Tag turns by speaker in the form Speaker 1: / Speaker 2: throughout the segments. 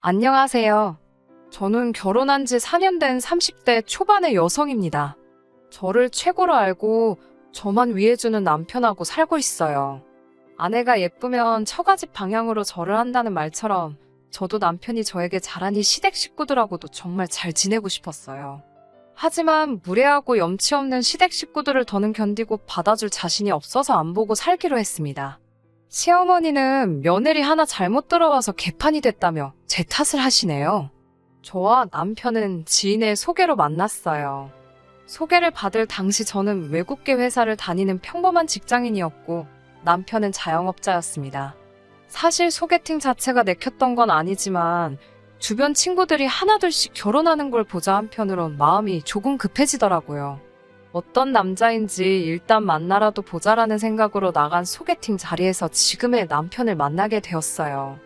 Speaker 1: 안녕하세요. 저는 결혼한 지 4년 된 30대 초반의 여성입니다. 저를 최고로 알고 저만 위해주는 남편하고 살고 있어요. 아내가 예쁘면 처가집 방향으로 절을 한다는 말처럼 저도 남편이 저에게 잘하니 시댁 식구들하고도 정말 잘 지내고 싶었어요. 하지만 무례하고 염치 없는 시댁 식구들을 더는 견디고 받아줄 자신이 없어서 안 보고 살기로 했습니다. 시어머니는 며느리 하나 잘못 들어와서 개판이 됐다며 제 탓을 하시네요. 저와 남편은 지인의 소개로 만났어요. 소개를 받을 당시 저는 외국계 회사를 다니는 평범한 직장인이었고 남편은 자영업자였습니다. 사실 소개팅 자체가 내켰던 건 아니지만 주변 친구들이 하나둘씩 결혼하는 걸 보자 한편으론 마음이 조금 급해지더라고요. 어떤 남자인지 일단 만나라도 보자라는 생각으로 나간 소개팅 자리에서 지금의 남편을 만나게 되었어요.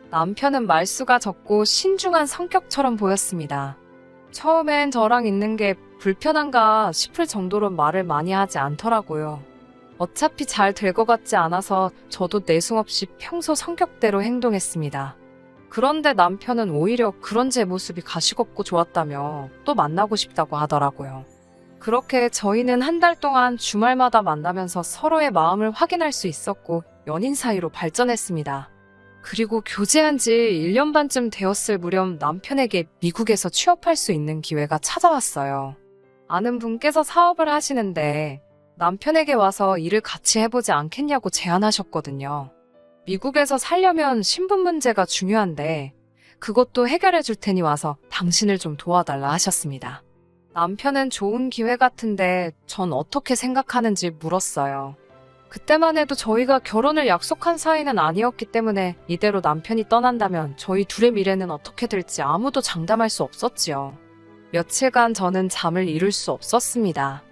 Speaker 1: 남편은 말수가 적고 신중한 성격처럼 보였습니다. 처음엔 저랑 있는 게 불편한가 싶을 정도로 말을 많이 하지 않더라고요. 어차피 잘 될 것 같지 않아서 저도 내숭 없이 평소 성격대로 행동했습니다. 그런데 남편은 오히려 그런 제 모습이 가시겁고 좋았다며 또 만나고 싶다고 하더라고요. 그렇게 저희는 한 달 동안 주말마다 만나면서 서로의 마음을 확인할 수 있었고 연인 사이로 발전했습니다. 그리고 교제한 지 1년 반쯤 되었을 무렵 남편에게 미국에서 취업할 수 있는 기회가 찾아왔어요. 아는 분께서 사업을 하시는데 남편에게 와서 일을 같이 해보지 않겠냐고 제안하셨거든요. 미국에서 살려면 신분 문제가 중요한데 그것도 해결해 줄 테니 와서 당신을 좀 도와달라 하셨습니다. 남편은 좋은 기회 같은데 전 어떻게 생각하는지 물었어요. 그때만 해도 저희가 결혼을 약속한 사이는 아니었기 때문에 이대로 남편이 떠난다면 저희 둘의 미래는 어떻게 될지 아무도 장담할 수 없었지요. 며칠간 저는 잠을 이룰 수 없었습니다.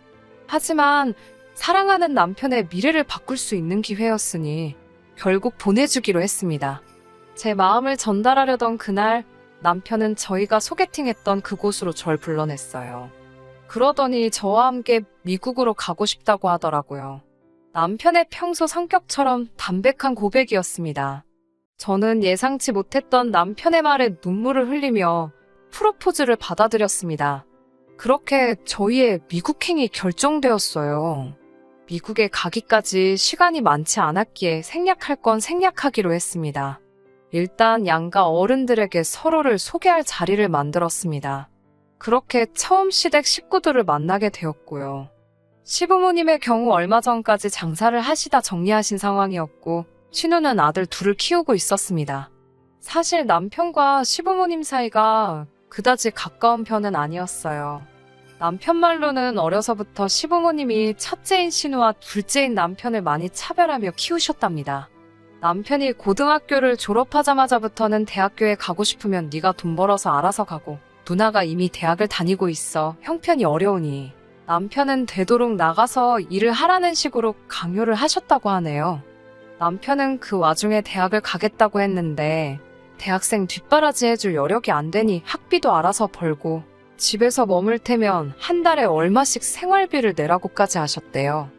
Speaker 1: 하지만 사랑하는 남편의 미래를 바꿀 수 있는 기회였으니 결국 보내주기로 했습니다. 제 마음을 전달하려던 그날 남편은 저희가 소개팅했던 그곳으로 절 불러냈어요. 그러더니 저와 함께 미국으로 가고 싶다고 하더라고요. 남편의 평소 성격처럼 담백한 고백이었습니다. 저는 예상치 못했던 남편의 말에 눈물을 흘리며 프로포즈를 받아들였습니다. 그렇게 저희의 미국행이 결정되었어요. 미국에 가기까지 시간이 많지 않았기에 생략할 건 생략하기로 했습니다. 일단 양가 어른들에게 서로를 소개할 자리를 만들었습니다. 그렇게 처음 시댁 식구들을 만나게 되었고요. 시부모님의 경우 얼마 전까지 장사를 하시다 정리하신 상황이었고 신우는 아들 둘을 키우고 있었습니다. 사실 남편과 시부모님 사이가 그다지 가까운 편은 아니었어요. 남편 말로는 어려서부터 시부모님이 첫째인 신우와 둘째인 남편을 많이 차별하며 키우셨답니다. 남편이 고등학교를 졸업하자마자부터는 대학교에 가고 싶으면 네가 돈 벌어서 알아서 가고 누나가 이미 대학을 다니고 있어 형편이 어려우니 남편은 되도록 나가서 일을 하라는 식으로 강요를 하셨다고 하네요. 남편은 그 와중에 대학을 가겠다고 했는데 대학생 뒷바라지 해줄 여력이 안 되니 학비도 알아서 벌고 집에서 머물 테면 한 달에 얼마씩 생활비를 내라고까지 하셨대요.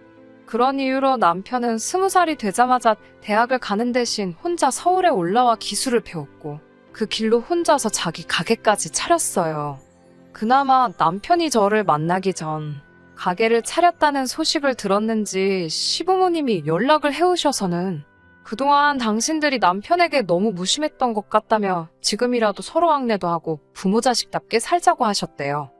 Speaker 1: 그런 이유로 남편은 20살이 되자마자 대학을 가는 대신 혼자 서울에 올라와 기술을 배웠고 그 길로 혼자서 자기 가게까지 차렸어요. 그나마 남편이 저를 만나기 전 가게를 차렸다는 소식을 들었는지 시부모님이 연락을 해오셔서는 그동안 당신들이 남편에게 너무 무심했던 것 같다며 지금이라도 서로 왕래도 하고 부모 자식답게 살자고 하셨대요.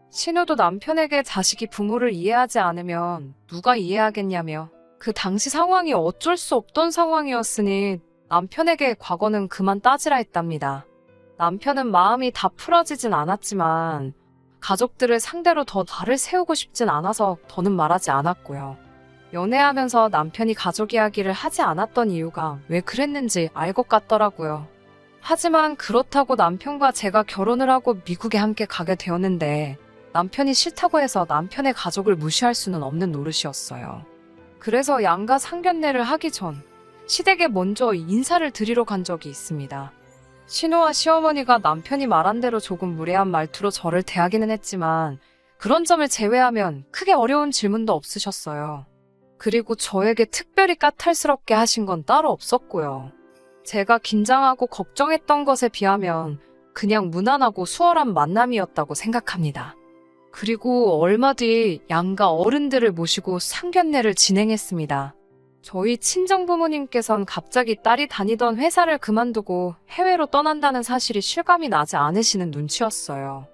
Speaker 1: 신우도 남편에게 자식이 부모를 이해하지 않으면 누가 이해하겠냐며 그 당시 상황이 어쩔 수 없던 상황이었으니 남편에게 과거는 그만 따지라 했답니다. 남편은 마음이 다 풀어지진 않았지만 가족들을 상대로 더 날을 세우고 싶진 않아서 더는 말하지 않았고요. 연애하면서 남편이 가족 이야기를 하지 않았던 이유가 왜 그랬는지 알 것 같더라고요. 하지만 그렇다고 남편과 제가 결혼을 하고 미국에 함께 가게 되었는데 남편이 싫다고 해서 남편의 가족을 무시할 수는 없는 노릇이었어요. 그래서 양가 상견례를 하기 전 시댁에 먼저 인사를 드리러 간 적이 있습니다. 신우와 시어머니가 남편이 말한 대로 조금 무례한 말투로 저를 대하기는 했지만 그런 점을 제외하면 크게 어려운 질문도 없으셨어요. 그리고 저에게 특별히 까탈스럽게 하신 건 따로 없었고요. 제가 긴장하고 걱정했던 것에 비하면 그냥 무난하고 수월한 만남이었다고 생각합니다. 그리고 얼마 뒤 양가 어른들을 모시고 상견례를 진행했습니다. 저희 친정부모님께선 갑자기 딸이 다니던 회사를 그만두고 해외로 떠난다는 사실이 실감이 나지 않으시는 눈치였어요.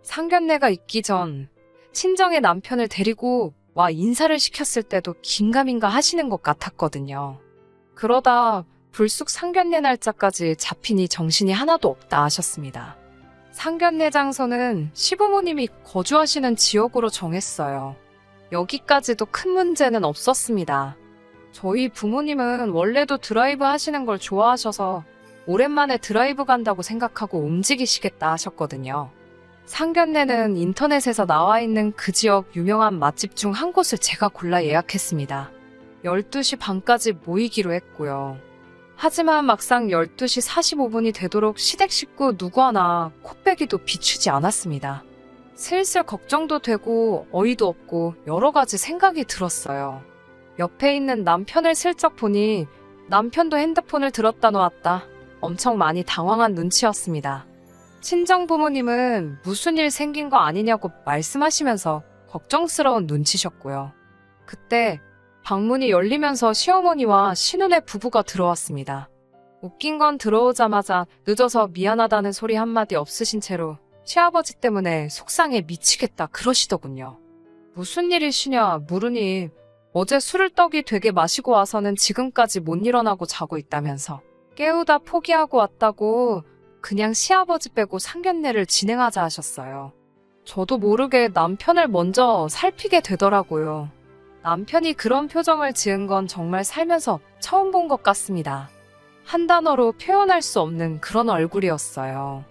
Speaker 1: 상견례가 있기 전 친정의 남편을 데리고 와 인사를 시켰을 때도 긴가민가 하시는 것 같았거든요. 그러다 불쑥 상견례 날짜까지 잡히니 정신이 하나도 없다 하셨습니다. 상견례 장소는 시부모님이 거주하시는 지역으로 정했어요. 여기까지도 큰 문제는 없었습니다. 저희 부모님은 원래도 드라이브 하시는 걸 좋아하셔서 오랜만에 드라이브 간다고 생각하고 움직이시겠다 하셨거든요. 상견례는 인터넷에서 나와 있는 그 지역 유명한 맛집 중 한 곳을 제가 골라 예약했습니다. 12시 반까지 모이기로 했고요. 하지만 막상 12시 45분이 되도록 시댁 식구 누구 하나 코빼기도 비추지 않았습니다. 슬슬 걱정도 되고 어이도 없고 여러 가지 생각이 들었어요. 옆에 있는 남편을 슬쩍 보니 남편도 핸드폰을 들었다 놓았다. 엄청 많이 당황한 눈치였습니다. 친정 부모님은 무슨 일 생긴 거 아니냐고 말씀하시면서 걱정스러운 눈치셨고요. 그때 방문이 열리면서 시어머니와 신혼의 부부가 들어왔습니다. 웃긴 건 들어오자마자 늦어서 미안하다는 소리 한마디 없으신 채로 시아버지 때문에 속상해 미치겠다 그러시더군요. 무슨 일이시냐 물으니 어제 술을 떡이 되게 마시고 와서는 지금까지 못 일어나고 자고 있다면서 깨우다 포기하고 왔다고 그냥 시아버지 빼고 상견례를 진행하자 하셨어요. 저도 모르게 남편을 먼저 살피게 되더라고요. 남편이 그런 표정을 지은 건 정말 살면서 처음 본 것 같습니다. 한 단어로 표현할 수 없는 그런 얼굴이었어요.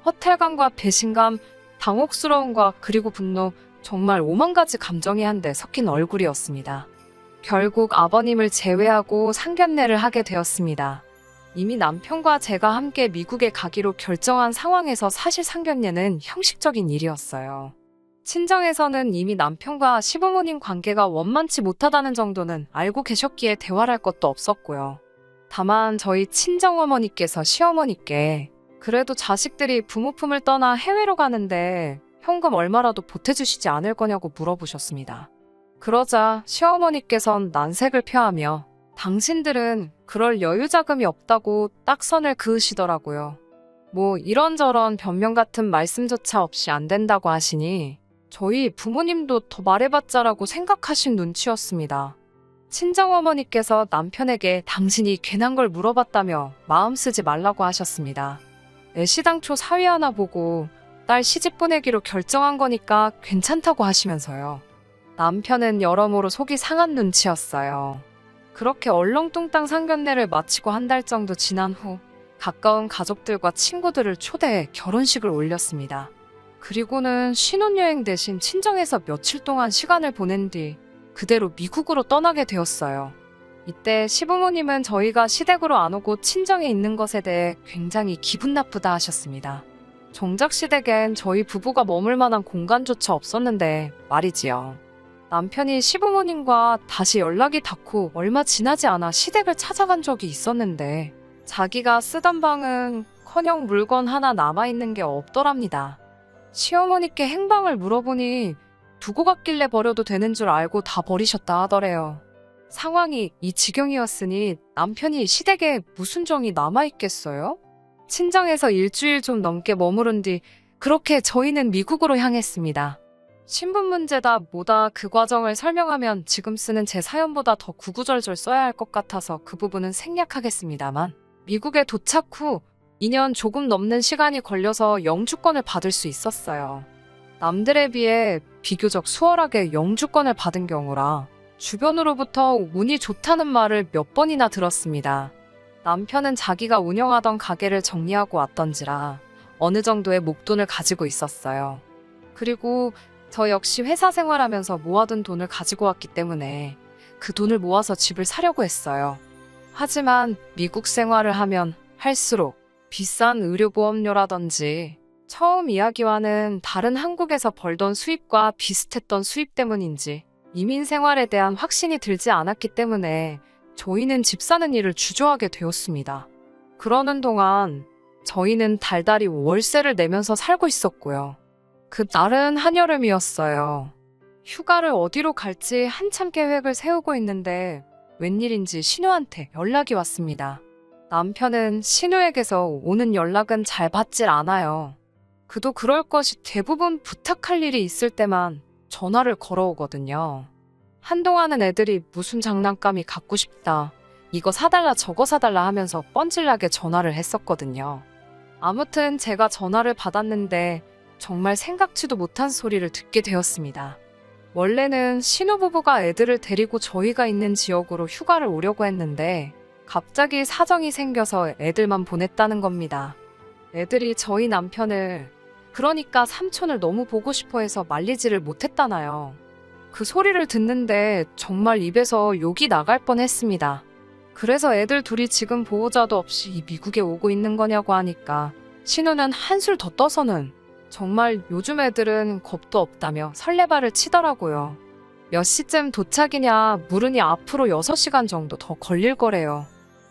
Speaker 1: 허탈감과 배신감, 당혹스러움과 그리고 분노, 정말 오만 가지 감정이 한데 섞인 얼굴이었습니다. 결국 아버님을 제외하고 상견례를 하게 되었습니다. 이미 남편과 제가 함께 미국에 가기로 결정한 상황에서 사실 상견례는 형식적인 일이었어요. 친정에서는 이미 남편과 시부모님 관계가 원만치 못하다는 정도는 알고 계셨기에 대화를 할 것도 없었고요. 다만 저희 친정어머니께서 시어머니께 그래도 자식들이 부모 품을 떠나 해외로 가는데 현금 얼마라도 보태주시지 않을 거냐고 물어보셨습니다. 그러자 시어머니께선 난색을 표하며 당신들은 그럴 여유 자금이 없다고 딱 선을 그으시더라고요. 뭐 이런저런 변명 같은 말씀조차 없이 안 된다고 하시니 저희 부모님도 더 말해봤자라고 생각하신 눈치였습니다. 친정어머니께서 남편에게 당신이 괜한 걸 물어봤다며 마음 쓰지 말라고 하셨습니다. 애시당초 사위 하나 보고 딸 시집 보내기로 결정한 거니까 괜찮다고 하시면서요. 남편은 여러모로 속이 상한 눈치였어요. 그렇게 얼렁뚱땅 상견례를 마치고 한 달 정도 지난 후 가까운 가족들과 친구들을 초대해 결혼식을 올렸습니다. 그리고는 신혼여행 대신 친정에서 며칠 동안 시간을 보낸 뒤 그대로 미국으로 떠나게 되었어요. 이때 시부모님은 저희가 시댁으로 안 오고 친정에 있는 것에 대해 굉장히 기분 나쁘다 하셨습니다. 정작 시댁엔 저희 부부가 머물 만한 공간조차 없었는데 말이지요. 남편이 시부모님과 다시 연락이 닿고 얼마 지나지 않아 시댁을 찾아간 적이 있었는데 자기가 쓰던 방은커녕 물건 하나 남아있는 게 없더랍니다. 시어머니께 행방을 물어보니 두고 갔길래 버려도 되는 줄 알고 다 버리셨다 하더래요. 상황이 이 지경이었으니 남편이 시댁에 무슨 정이 남아있겠어요? 친정에서 일주일 좀 넘게 머무른 뒤 그렇게 저희는 미국으로 향했습니다. 신분 문제다 뭐다 그 과정을 설명하면 지금 쓰는 제 사연보다 더 구구절절 써야 할 것 같아서 그 부분은 생략하겠습니다만 미국에 도착 후 2년 조금 넘는 시간이 걸려서 영주권을 받을 수 있었어요. 남들에 비해 비교적 수월하게 영주권을 받은 경우라 주변으로부터 운이 좋다는 말을 몇 번이나 들었습니다. 남편은 자기가 운영하던 가게를 정리하고 왔던지라 어느 정도의 목돈을 가지고 있었어요. 그리고 저 역시 회사 생활하면서 모아둔 돈을 가지고 왔기 때문에 그 돈을 모아서 집을 사려고 했어요. 하지만 미국 생활을 하면 할수록 비싼 의료보험료라든지 처음 이야기와는 다른 한국에서 벌던 수입과 비슷했던 수입 때문인지 이민 생활에 대한 확신이 들지 않았기 때문에 저희는 집 사는 일을 주저하게 되었습니다. 그러는 동안 저희는 달달이 월세를 내면서 살고 있었고요. 그 날은 한여름이었어요. 휴가를 어디로 갈지 한참 계획을 세우고 있는데 웬일인지 신우한테 연락이 왔습니다. 남편은 신우에게서 오는 연락은 잘 받질 않아요. 그도 그럴 것이 대부분 부탁할 일이 있을 때만 전화를 걸어오거든요. 한동안은 애들이 무슨 장난감이 갖고 싶다, 이거 사달라 저거 사달라 하면서 뻔질나게 전화를 했었거든요. 아무튼 제가 전화를 받았는데 정말 생각지도 못한 소리를 듣게 되었습니다. 원래는 신우부부가 애들을 데리고 저희가 있는 지역으로 휴가를 오려고 했는데 갑자기 사정이 생겨서 애들만 보냈다는 겁니다. 애들이 저희 남편을, 그러니까 삼촌을 너무 보고 싶어 해서 말리지를 못했다나요. 그 소리를 듣는데 정말 입에서 욕이 나갈 뻔했습니다. 그래서 애들 둘이 지금 보호자도 없이 미국에 오고 있는 거냐고 하니까 신우는 한술 더 떠서는 정말 요즘 애들은 겁도 없다며 설레발을 치더라고요. 몇 시쯤 도착이냐 물으니 앞으로 6시간 정도 더 걸릴 거래요.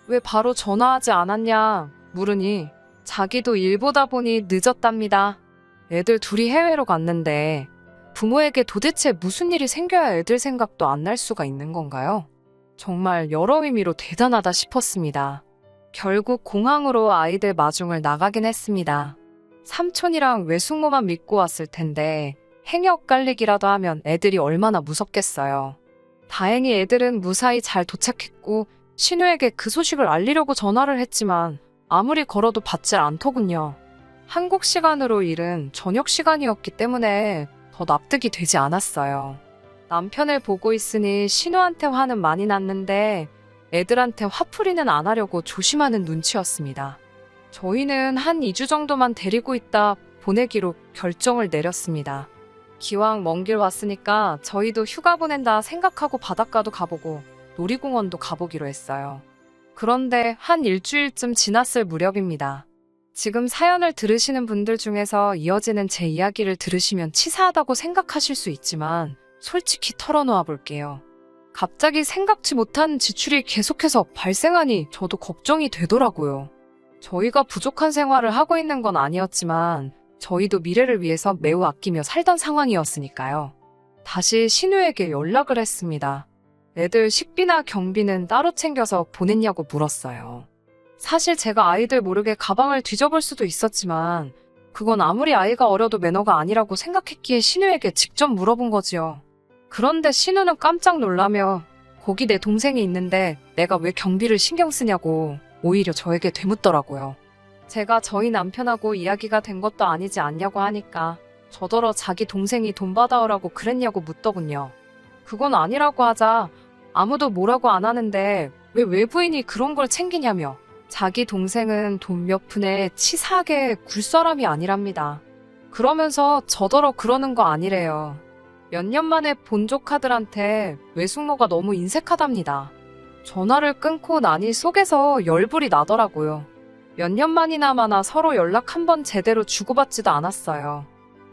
Speaker 1: 왜 바로 전화하지 않았냐 물으니 자기도 일 보다 보니 늦었답니다. 애들 둘이 해외로 갔는데 부모에게 도대체 무슨 일이 생겨야 애들 생각도 안 날 수가 있는 건가요? 정말 여러 의미로 대단하다 싶었습니다. 결국 공항으로 아이들 마중을 나가긴 했습니다. 삼촌이랑 외숙모만 믿고 왔을 텐데 행여 엇갈리기라도 하면 애들이 얼마나 무섭겠어요. 다행히 애들은 무사히 잘 도착했고 신우에게 그 소식을 알리려고 전화를 했지만 아무리 걸어도 받질 않더군요. 한국 시간으로 이른 저녁 시간이었기 때문에 더 납득이 되지 않았어요. 남편을 보고 있으니 신우한테 화는 많이 났는데 애들한테 화풀이는 안 하려고 조심하는 눈치였습니다. 저희는 한 2주 정도만 데리고 있다 보내기로 결정을 내렸습니다. 기왕 먼 길 왔으니까 저희도 휴가 보낸다 생각하고 바닷가도 가보고 놀이공원도 가보기로 했어요. 그런데 한 일주일쯤 지났을 무렵입니다. 지금 사연을 들으시는 분들 중에서 이어지는 제 이야기를 들으시면 치사하다고 생각하실 수 있지만 솔직히 털어놓아 볼게요. 갑자기 생각지 못한 지출이 계속해서 발생하니 저도 걱정이 되더라고요. 저희가 부족한 생활을 하고 있는 건 아니었지만 저희도 미래를 위해서 매우 아끼며 살던 상황이었으니까요. 다시 신우에게 연락을 했습니다. 애들 식비나 경비는 따로 챙겨서 보냈냐고 물었어요. 사실 제가 아이들 모르게 가방을 뒤져볼 수도 있었지만 그건 아무리 아이가 어려도 매너가 아니라고 생각했기에 신우에게 직접 물어본 거지요. 그런데 신우는 깜짝 놀라며 거기 내 동생이 있는데 내가 왜 경비를 신경 쓰냐고 오히려 저에게 되묻더라고요. 제가 저희 남편하고 이야기가 된 것도 아니지 않냐고 하니까 저더러 자기 동생이 돈 받아오라고 그랬냐고 묻더군요. 그건 아니라고 하자 아무도 뭐라고 안 하는데 왜 외부인이 그런 걸 챙기냐며 자기 동생은 돈 몇 푼에 치사하게 굴 사람이 아니랍니다. 그러면서 저더러 그러는 거 아니래요. 몇 년 만에 본 조카들한테 외숙모가 너무 인색하답니다. 전화를 끊고 나니 속에서 열불이 나더라고요. 몇 년 만이나마나 서로 연락 한 번 제대로 주고받지도 않았어요.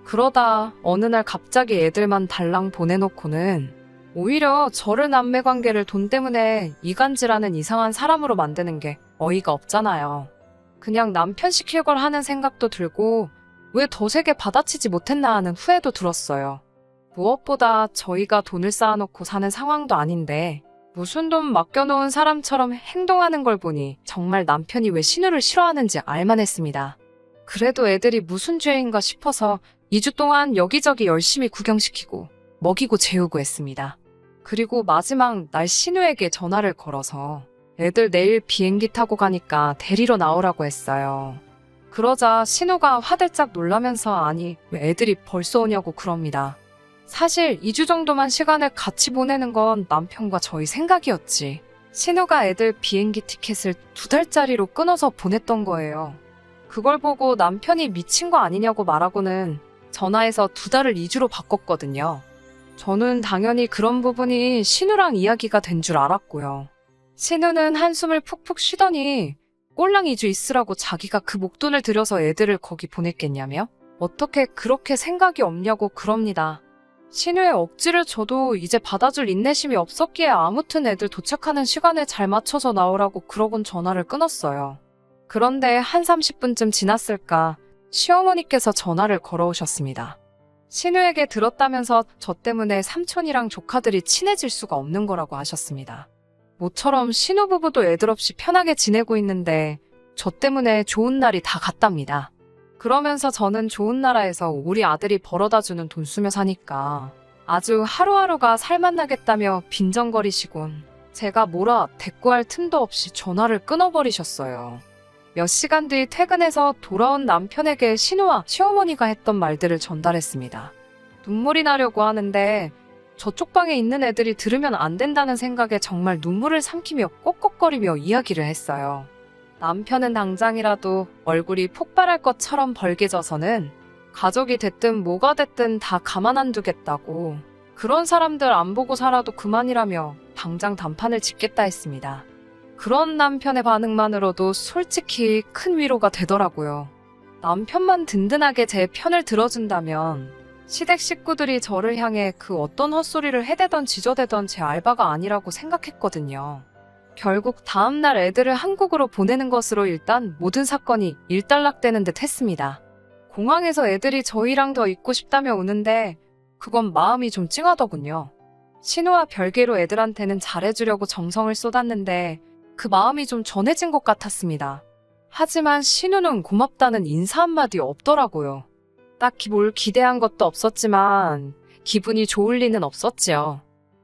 Speaker 1: 그러다 어느 날 갑자기 애들만 달랑 보내놓고는 오히려 저를 남매관계를 돈 때문에 이간질하는 이상한 사람으로 만드는 게 어이가 없잖아요. 그냥 남편 시킬 걸 하는 생각도 들고 왜 더 세게 받아치지 못했나 하는 후회도 들었어요. 무엇보다 저희가 돈을 쌓아놓고 사는 상황도 아닌데 무슨 돈 맡겨놓은 사람처럼 행동하는 걸 보니 정말 남편이 왜 신우를 싫어하는지 알만했습니다. 그래도 애들이 무슨 죄인가 싶어서 2주 동안 여기저기 열심히 구경시키고 먹이고 재우고 했습니다. 그리고 마지막 날 신우에게 전화를 걸어서 애들 내일 비행기 타고 가니까 데리러 나오라고 했어요. 그러자 신우가 화들짝 놀라면서 아니 왜 애들이 벌써 오냐고 그럽니다. 사실 2주 정도만 시간을 같이 보내는 건 남편과 저희 생각이었지. 신우가 애들 비행기 티켓을 2달짜리로 끊어서 보냈던 거예요. 그걸 보고 남편이 미친 거 아니냐고 말하고는 전화해서 2달을 2주로 바꿨거든요. 저는 당연히 그런 부분이 신우랑 이야기가 된 줄 알았고요. 신우는 한숨을 푹푹 쉬더니 꼴랑 2주 있으라고 자기가 그 목돈을 들여서 애들을 거기 보냈겠냐며? 어떻게 그렇게 생각이 없냐고 그럽니다. 신우의 억지를 저도 이제 받아줄 인내심이 없었기에 아무튼 애들 도착하는 시간에 잘 맞춰서 나오라고 그러곤 전화를 끊었어요. 그런데 한 30분쯤 지났을까 시어머니께서 전화를 걸어오셨습니다. 신우에게 들었다면서 저 때문에 삼촌이랑 조카들이 친해질 수가 없는 거라고 하셨습니다. 모처럼 신우 부부도 애들 없이 편하게 지내고 있는데 저 때문에 좋은 날이 다 갔답니다. 그러면서 저는 좋은 나라에서 우리 아들이 벌어다주는 돈 쓰며 사니까 아주 하루하루가 살맛나겠다며 빈정거리시곤 제가 뭐라 대꾸할 틈도 없이 전화를 끊어버리셨어요. 몇 시간 뒤 퇴근해서 돌아온 남편에게 신우와 시어머니가 했던 말들을 전달했습니다. 눈물이 나려고 하는데 저쪽 방에 있는 애들이 들으면 안 된다는 생각에 정말 눈물을 삼키며 꺽꺽거리며 이야기를 했어요. 남편은 당장이라도 얼굴이 폭발할 것처럼 벌개져서는 가족이 됐든 뭐가 됐든 다 가만 안 두겠다고, 그런 사람들 안 보고 살아도 그만이라며 당장 단판을 짓겠다 했습니다. 그런 남편의 반응만으로도 솔직히 큰 위로가 되더라고요. 남편만 든든하게 제 편을 들어준다면 시댁 식구들이 저를 향해 그 어떤 헛소리를 해대던 지저대던 제 알바가 아니라고 생각했거든요. 결국 다음날 애들을 한국으로 보내는 것으로 일단 모든 사건이 일단락되는 듯 했습니다. 공항에서 애들이 저희랑 더 있고 싶다며 우는데 그건 마음이 좀 찡하더군요. 신우와 별개로 애들한테는 잘해주려고 정성을 쏟았는데 그 마음이 좀 전해진 것 같았습니다. 하지만 신우는 고맙다는 인사 한마디 없더라고요. 딱히 뭘 기대한 것도 없었지만 기분이 좋을 리는 없었지요.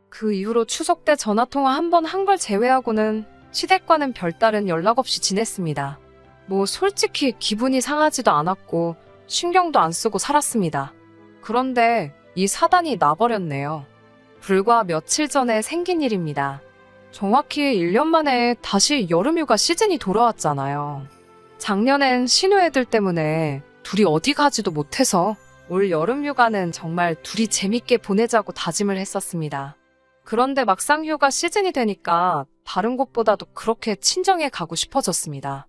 Speaker 1: 그 이후로 추석 때 전화통화 한 번 한 걸 제외하고는 시댁과는 별다른 연락 없이 지냈습니다. 뭐 솔직히 기분이 상하지도 않았고 신경도 안 쓰고 살았습니다. 그런데 이 사단이 나버렸네요. 불과 며칠 전에 생긴 일입니다. 정확히 1년 만에 다시 여름휴가 시즌이 돌아왔잖아요. 작년엔 신우 애들 때문에 둘이 어디 가지도 못해서 올 여름휴가는 정말 둘이 재밌게 보내자고 다짐을 했었습니다. 그런데 막상 휴가 시즌이 되니까 다른 곳보다도 그렇게 친정에 가고 싶어졌습니다.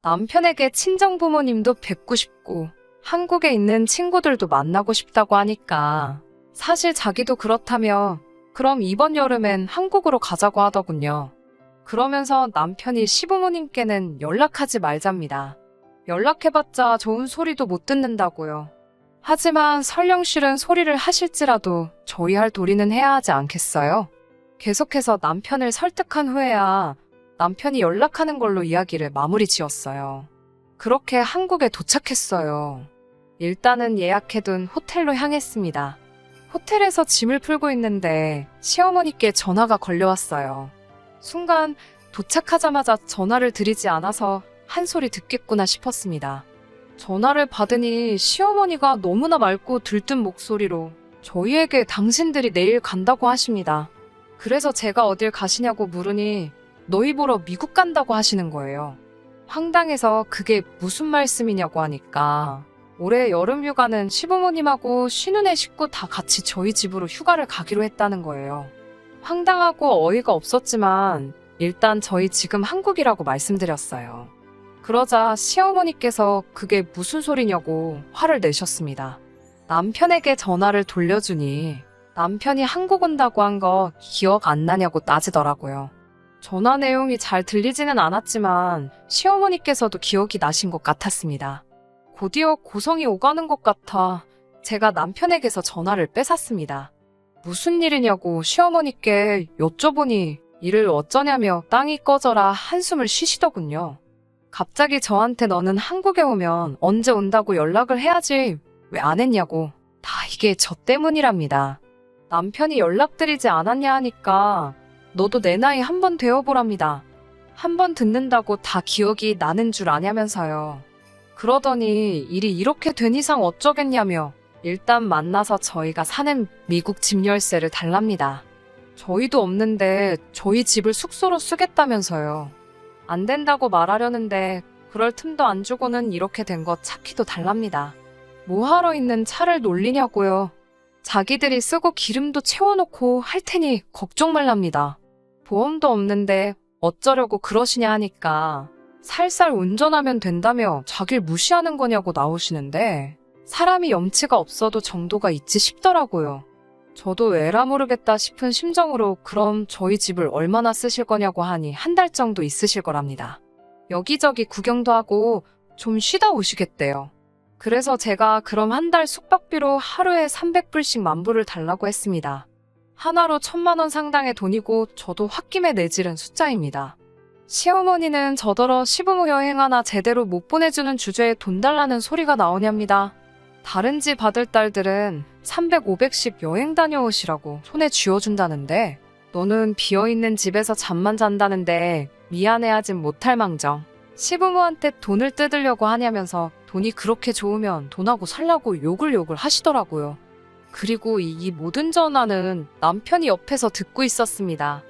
Speaker 1: 남편에게 친정 부모님도 뵙고 싶고 한국에 있는 친구들도 만나고 싶다고 하니까 사실 자기도 그렇다며 그럼 이번 여름엔 한국으로 가자고 하더군요. 그러면서 남편이 시부모님께는 연락하지 말잡니다. 연락해봤자 좋은 소리도 못 듣는다고요. 하지만 설령 싫은 소리를 하실지라도 저희 할 도리는 해야 하지 않겠어요? 계속해서 남편을 설득한 후에야 남편이 연락하는 걸로 이야기를 마무리 지었어요. 그렇게 한국에 도착했어요. 일단은 예약해둔 호텔로 향했습니다. 호텔에서 짐을 풀고 있는데 시어머니께 전화가 걸려왔어요. 순간 도착하자마자 전화를 드리지 않아서 한 소리 듣겠구나 싶었습니다. 전화를 받으니 시어머니가 너무나 맑고 들뜬 목소리로 저희에게 당신들이 내일 간다고 하십니다. 그래서 제가 어딜 가시냐고 물으니 너희 보러 미국 간다고 하시는 거예요. 황당해서 그게 무슨 말씀이냐고 하니까 올해 여름휴가는 시부모님하고 신우네 식구 다 같이 저희 집으로 휴가를 가기로 했다는 거예요. 황당하고 어이가 없었지만 일단 저희 지금 한국이라고 말씀드렸어요. 그러자 시어머니께서 그게 무슨 소리냐고 화를 내셨습니다. 남편에게 전화를 돌려주니 남편이 한국 온다고 한 거 기억 안 나냐고 따지더라고요. 전화 내용이 잘 들리지는 않았지만 시어머니께서도 기억이 나신 것 같았습니다. 곧이어 고성이 오가는 것 같아 제가 남편에게서 전화를 뺏었습니다. 무슨 일이냐고 시어머니께 여쭤보니 일을 어쩌냐며 땅이 꺼져라 한숨을 쉬시더군요. 갑자기 저한테 너는 한국에 오면 언제 온다고 연락을 해야지 왜 안 했냐고. 다 이게 저 때문이랍니다. 남편이 연락드리지 않았냐 하니까 너도 내 나이 한 번 되어보랍니다. 한 번 듣는다고 다 기억이 나는 줄 아냐면서요. 그러더니 일이 이렇게 된 이상 어쩌겠냐며 일단 만나서 저희가 사는 미국 집 열쇠를 달랍니다. 저희도 없는데 저희 집을 숙소로 쓰겠다면서요. 안 된다고 말하려는데 그럴 틈도 안 주고는 이렇게 된 거 차키도 달랍니다. 뭐하러 있는 차를 놀리냐고요. 자기들이 쓰고 기름도 채워놓고 할 테니 걱정 말랍니다. 보험도 없는데 어쩌려고 그러시냐 하니까 살살 운전하면 된다며 자길 무시하는 거냐고 나오시는데 사람이 염치가 없어도 정도가 있지 싶더라고요. 저도 에라 모르겠다 싶은 심정으로 그럼 저희 집을 얼마나 쓰실 거냐고 하니 한 달 정도 있으실 거랍니다. 여기저기 구경도 하고 좀 쉬다 오시겠대요. 그래서 제가 그럼 한 달 숙박비로 하루에 300불씩 만불을 달라고 했습니다. 하나로 1,000만 원 상당의 돈이고 저도 홧김에 내지른 숫자입니다. 시어머니는 저더러 시부모 여행 하나 제대로 못 보내주는 주제에 돈 달라는 소리가 나오냐입니다. 다른 집 아들 딸들은 300, 500씩 여행 다녀오시라고 손에 쥐어준다는데 너는 비어있는 집에서 잠만 잔다는데 미안해하진 못할 망정. 시부모한테 돈을 뜯으려고 하냐면서 돈이 그렇게 좋으면 돈하고 살라고 욕을 하시더라고요. 그리고 이 모든 전화는 남편이 옆에서 듣고 있었습니다.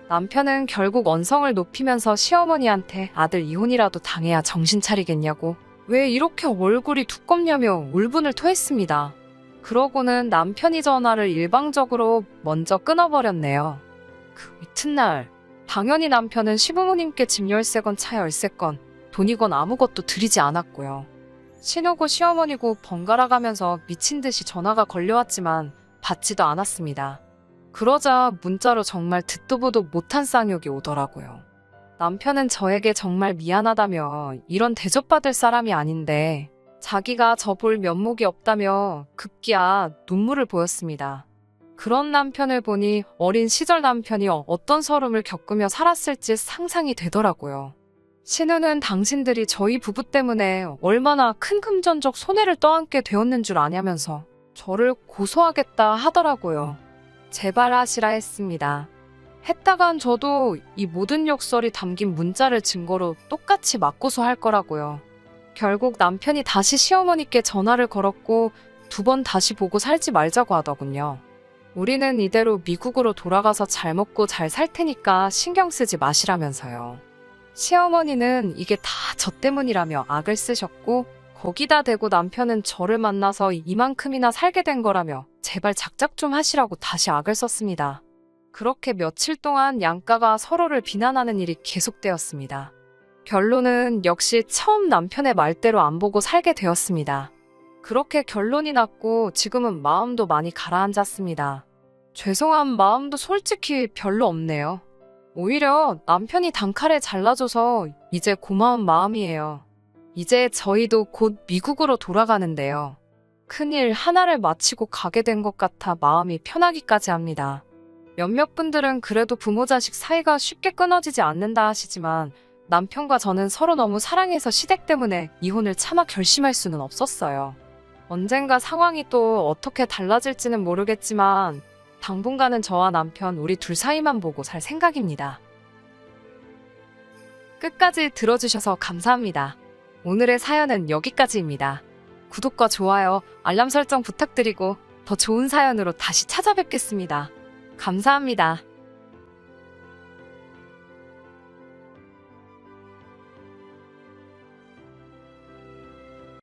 Speaker 1: 남편은 결국 언성을 높이면서 시어머니한테 아들 이혼이라도 당해야 정신 차리겠냐고 왜 이렇게 얼굴이 두껍냐며 울분을 토했습니다. 그러고는 남편이 전화를 일방적으로 먼저 끊어버렸네요. 그 이튿날 당연히 남편은 시부모님께 집 열쇠건 차 열쇠건 돈이건 아무것도 드리지 않았고요. 신우고 시어머니고 번갈아 가면서 미친 듯이 전화가 걸려왔지만 받지도 않았습니다. 그러자 문자로 정말 듣도 보도 못한 쌍욕이 오더라고요. 남편은 저에게 정말 미안하다며 이런 대접받을 사람이 아닌데 자기가 저 볼 면목이 없다며 급기야 눈물을 보였습니다. 그런 남편을 보니 어린 시절 남편이 어떤 서름을 겪으며 살았을지 상상이 되더라고요. 신우는 당신들이 저희 부부 때문에 얼마나 큰 금전적 손해를 떠안게 되었는 줄 아냐면서 저를 고소하겠다 하더라고요. 제발 하시라 했습니다. 했다간 저도 이 모든 욕설이 담긴 문자를 증거로 똑같이 맞고서 할 거라고요. 결국 남편이 다시 시어머니께 전화를 걸었고 2번 다시 보고 살지 말자고 하더군요. 우리는 이대로 미국으로 돌아가서 잘 먹고 잘 살 테니까 신경 쓰지 마시라면서요. 시어머니는 이게 다 저 때문이라며 악을 쓰셨고 거기다 대고 남편은 저를 만나서 이만큼이나 살게 된 거라며 제발 작작 좀 하시라고 다시 악을 썼습니다. 그렇게 며칠 동안 양가가 서로를 비난하는 일이 계속되었습니다. 결론은 역시 처음 남편의 말대로 안 보고 살게 되었습니다. 그렇게 결론이 났고 지금은 마음도 많이 가라앉았습니다. 죄송한 마음도 솔직히 별로 없네요. 오히려 남편이 단칼에 잘라줘서 이제 고마운 마음이에요. 이제 저희도 곧 미국으로 돌아가는데요. 큰일 하나를 마치고 가게 된 것 같아 마음이 편하기까지 합니다. 몇몇 분들은 그래도 부모 자식 사이가 쉽게 끊어지지 않는다 하시지만 남편과 저는 서로 너무 사랑해서 시댁 때문에 이혼을 차마 결심할 수는 없었어요. 언젠가 상황이 또 어떻게 달라질지는 모르겠지만 당분간은 저와 남편 우리 둘 사이만 보고 살 생각입니다. 끝까지 들어주셔서 감사합니다. 오늘의 사연은 여기까지입니다. 구독과 좋아요, 알람 설정 부탁드리고 더 좋은 사연으로 다시 찾아뵙겠습니다. 감사합니다.